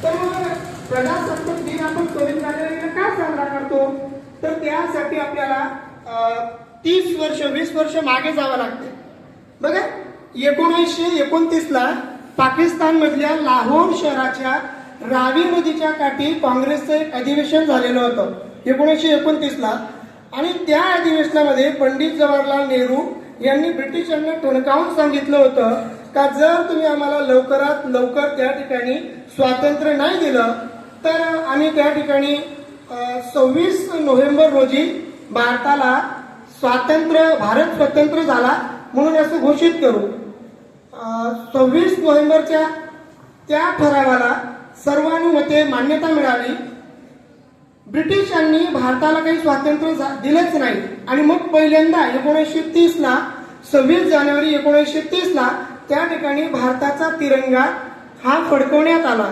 तर मग प्रजासत्ताक दिन आपण 26 जानेवारीला का साजरा करतो? तर त्यासाठी आपल्याला 30 वर्ष 20 वर्ष मागे जावं लागते. बघा 1929 ला पाकिस्तान मधल्या लाहोर शहराच्या रावी नदीच्या काठी काँग्रेसचं एक अधिवेशन झालेलं होतं 1929 ला. आणि त्या अधिवेशनामध्ये पंडित जवाहरलाल नेहरू यांनी ब्रिटिशांना ठणकावून सांगितलं होतं का जर तुम्ही आम्हाला लवकरात लवकर त्या ठिकाणी स्वातंत्र्य नाही दिलं तर आम्ही त्या ठिकाणी 26 नोव्हेंबर रोजी भारताला भारत स्वतंत्र झाला म्हणून असं घोषित करू. 26 नोव्हेंबरच्या त्या ठरावाला सर्वानुमते मान्यता मिळाली. ब्रिटिशांनी भारताला काही स्वातंत्र्य दिलंच नाही. आणि मग पहिल्यांदा 1930 ला 26 जानेवारी 1930 ला त्या ठिकाणी भारताचा तिरंगा हा फडकवण्यात आला.